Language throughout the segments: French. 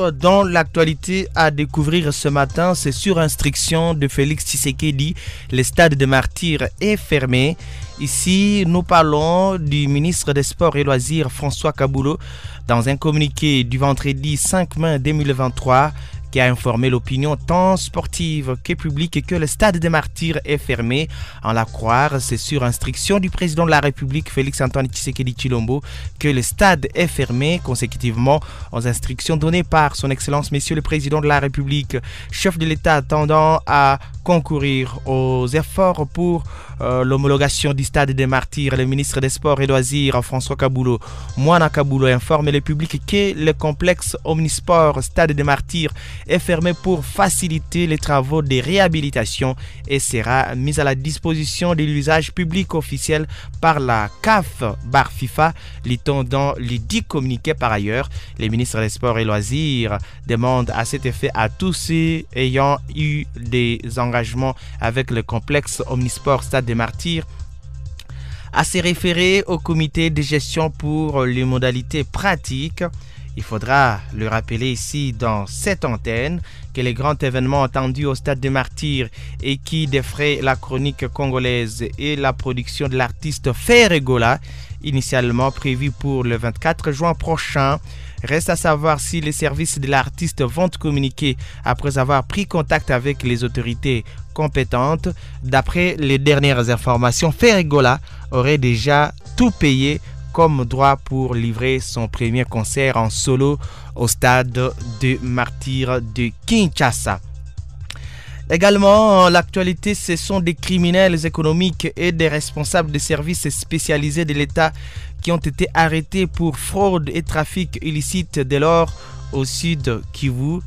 retour dans l'actualité à découvrir ce matin. C'est sur instruction de Félix Tshisekedi, le stade de Martyrs est fermé. Ici, nous parlons du ministre des Sports et Loisirs, François Kaboulo, dans un communiqué du vendredi 5 mai 2023, qui a informé l'opinion tant sportive que publique que le stade des Martyrs est fermé. En la croire, c'est sur instruction du président de la République, Félix-Antoine Tshisekedi Tshilombo, que le stade est fermé consécutivement aux instructions données par son Excellence, Monsieur le Président de la République, chef de l'État tendant à concourir aux efforts pour l'homologation du stade des Martyrs. Le ministre des Sports et Loisirs, François Kaboulo, Moana Kaboulo, informe le public que le complexe Omnisport Stade des Martyrs est fermé pour faciliter les travaux de réhabilitation et sera mis à la disposition de l'usage public officiel par la CAF Bar FIFA, lit-on dans les 10 communiqués. Par ailleurs, les ministres des Sports et Loisirs demandent à cet effet à tous ceux ayant eu des engagements avec le complexe Omnisport Stade des Martyrs à se référer au comité de gestion pour les modalités pratiques. Il faudra le rappeler ici dans cette antenne que les grands événements attendus au Stade des Martyrs et qui défraient la chronique congolaise et la production de l'artiste Ferregola, initialement prévu pour le 24 juin prochain. Reste à savoir si les services de l'artiste vont communiquer après avoir pris contact avec les autorités compétentes. D'après les dernières informations, Ferregola aurait déjà tout payé comme droit pour livrer son premier concert en solo au stade de Martyrs de Kinshasa. Également, l'actualité, ce sont des criminels économiques et des responsables de services spécialisés de l'État qui ont été arrêtés pour fraude et trafic illicite de l'or au sud Kivu.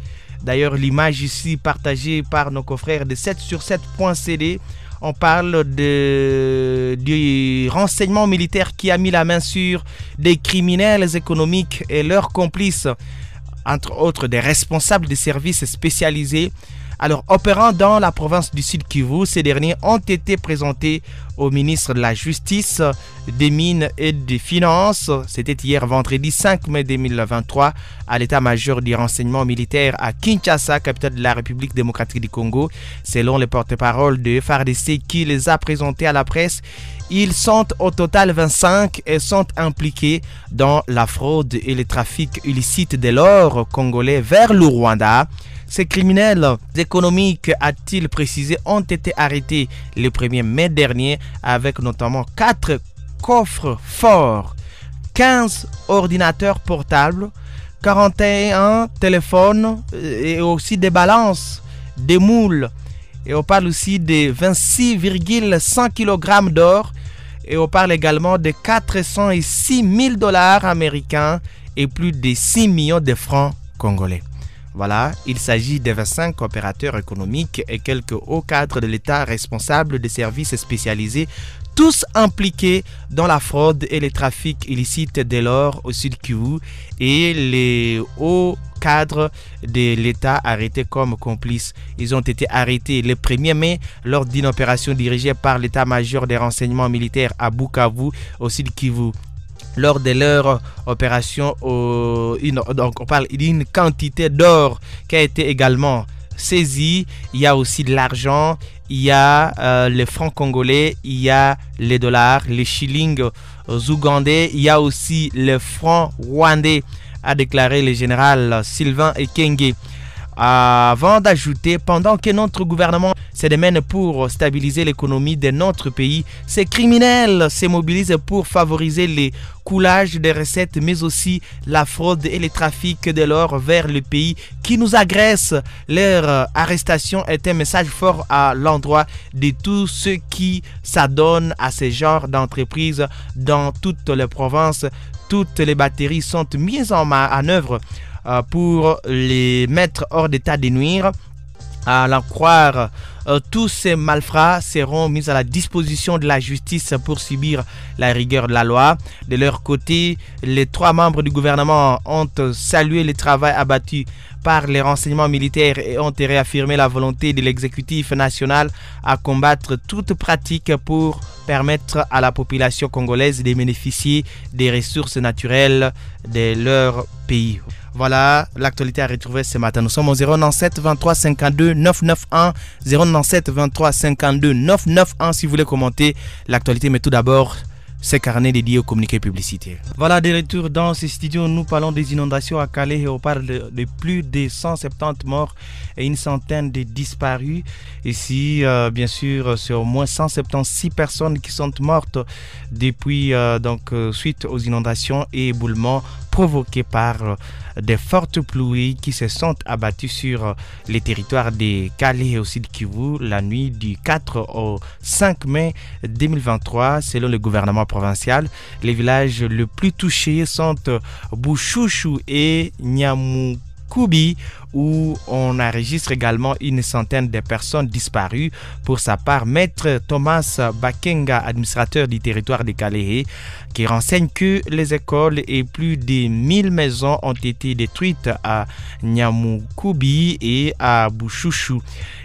D'ailleurs, l'image ici partagée par nos confrères de 7sur7.cd. On parle du renseignement militaire qui a mis la main sur des criminels économiques et leurs complices, entre autres des responsables des services spécialisés. Alors, opérant dans la province du Sud Kivu, ces derniers ont été présentés au ministre de la Justice, des Mines et des Finances. C'était hier vendredi 5 mai 2023 à l'état-major du renseignement militaire à Kinshasa, capitale de la République démocratique du Congo. Selon le porte-parole de FARDC qui les a présentés à la presse, ils sont au total 25 et sont impliqués dans la fraude et le trafic illicite de l'or congolais vers le Rwanda. Ces criminels économiques, a-t-il précisé, ont été arrêtés le 1er mai dernier avec notamment 4 coffres forts, 15 ordinateurs portables, 41 téléphones et aussi des balances, des moules. Et on parle aussi de 26,1 kg d'or. Et on parle également de 406 000 $ américains et plus de 6 millions de francs congolais. Voilà, il s'agit de 25 opérateurs économiques et quelques hauts cadres de l'État responsables des services spécialisés, tous impliqués dans la fraude et les trafics illicites de l'or au Sud Kivu, et les hauts cadres de l'État arrêtés comme complices. Ils ont été arrêtés le 1er mai lors d'une opération dirigée par l'état-major des renseignements militaires à Bukavu au Sud Kivu. Lors de leur opération, donc on parle d'une quantité d'or qui a été également saisie. Il y a aussi de l'argent, il y a les francs congolais, il y a les dollars, les shillings ougandais, il y a aussi les francs rwandais, a déclaré le général Sylvain Ekenge. Avant d'ajouter, pendant que notre gouvernement se démène pour stabiliser l'économie de notre pays, ces criminels se mobilisent pour favoriser le coulage des recettes, mais aussi la fraude et le trafic de l'or vers le pays qui nous agresse. Leur arrestation est un message fort à l'endroit de tous ceux qui s'adonnent à ce genre d'entreprise dans toutes les provinces. Toutes les batteries sont mises en œuvre pour les mettre hors d'état de nuire. À l'en croire, tous ces malfrats seront mis à la disposition de la justice pour subir la rigueur de la loi. De leur côté, les 3 membres du gouvernement ont salué le travail abattu par les renseignements militaires et ont réaffirmé la volonté de l'exécutif national à combattre toute pratique pour permettre à la population congolaise de bénéficier des ressources naturelles de leur pays. Voilà l'actualité à retrouver ce matin. Nous sommes au 097 23 52 991 097 23 52 991 si vous voulez commenter l'actualité, mais tout d'abord ces carnets dédiés aux communiqués publicitaires. Voilà, de retour dans ce studio, nous parlons des inondations à Calais et on parle de plus de 170 morts et une centaine de disparus. Ici, bien sûr, c'est au moins 176 personnes qui sont mortes depuis, suite aux inondations et éboulements provoqués par des fortes pluies qui se sont abattues sur les territoires de Calais et aussi de Kivu la nuit du 4 au 5 mai 2023. Selon le gouvernement provincial, les villages les plus touchés sont Bouchouchou et Nyamukoubi, où on enregistre également une centaine de personnes disparues. Pour sa part, Maître Thomas Bakenga, administrateur du territoire de Calais, qui renseigne que les écoles et plus de 1000 maisons ont été détruites à Nyamukoubi et à Bouchouchou.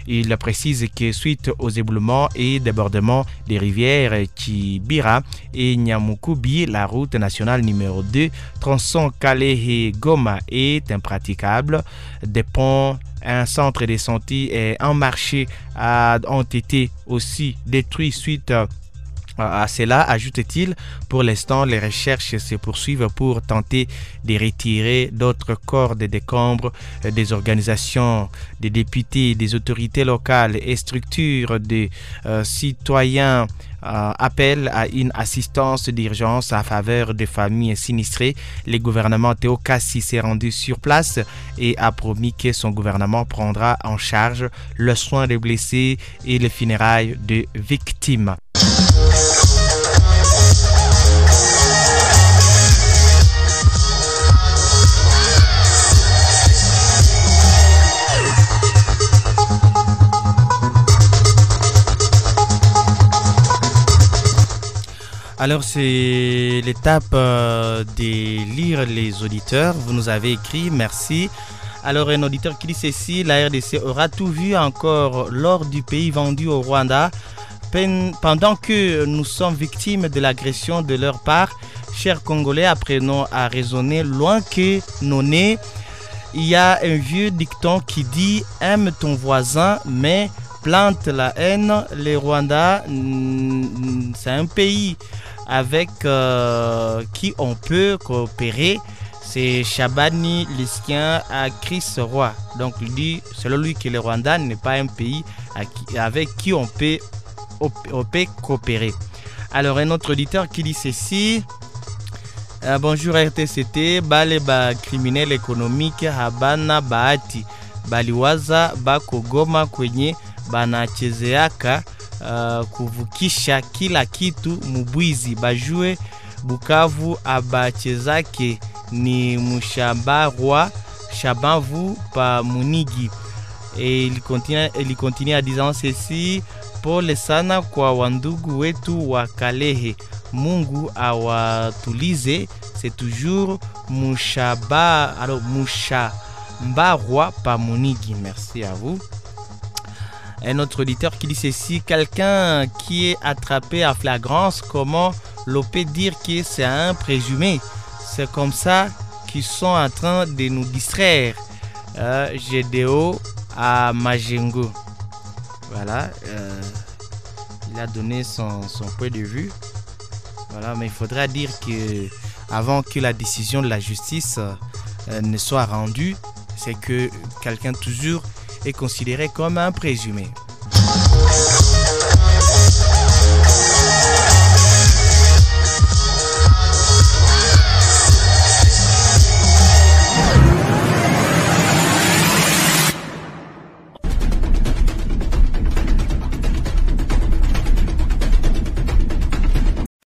Il précise que suite aux éboulements et débordements des rivières Chibira et Nyamukoubi, la route nationale numéro 2, tronçon Calais-Goma, est impraticable. Des ponts, un centre de santé et un marché ont été aussi détruits suite à cela, ajoute-t-il. Pour l'instant, les recherches se poursuivent pour tenter de retirer d'autres corps de décombres. Des organisations, des députés, des autorités locales et structures de citoyens appellent à une assistance d'urgence en faveur des familles sinistrées. Le gouvernement Théo Kassi s'est rendu sur place et a promis que son gouvernement prendra en charge le soin des blessés et les funérailles des victimes. Alors c'est l'étape de lire les auditeurs. Vous nous avez écrit, merci. Alors un auditeur qui dit ceci: la RDC aura tout vu encore l'or du pays vendu au Rwanda pendant que nous sommes victimes de l'agression de leur part. Chers Congolais, apprenons à raisonner loin que nos nez. Il y a un vieux dicton qui dit: aime ton voisin mais plante la haine. Le Rwanda, c'est un pays avec qui on peut coopérer. C'est Chabani Liskien à Chris Roy. Donc il dit, selon lui, que le Rwanda n'est pas un pays avec qui on peut coopérer. Alors un autre auditeur qui dit ceci: bonjour RTCT, bale ba criminel économique habana bahati baliwaza bakogoma kwenye banachezeaka kuvukisha kila kitu mubwizi bajue Bukavu abachezake ni Mushabarwa Shabavu pa Munigi. Et il continue à disant ceci: pole sana kwa wandugu wetu wa Kalehe, Mungu awatulize. C'est toujours Mushabarwa pa Munigi. Merci à vous. Un autre auditeur qui dit ceci: quelqu'un qui est attrapé à flagrance, comment l'on peut dire que c'est un présumé? C'est comme ça qu'ils sont en train de nous distraire. GDO à Majengo. Voilà, il a donné son point de vue. Voilà, mais il faudra dire que avant que la décision de la justice ne soit rendue, c'est que quelqu'un toujours est considéré comme un présumé.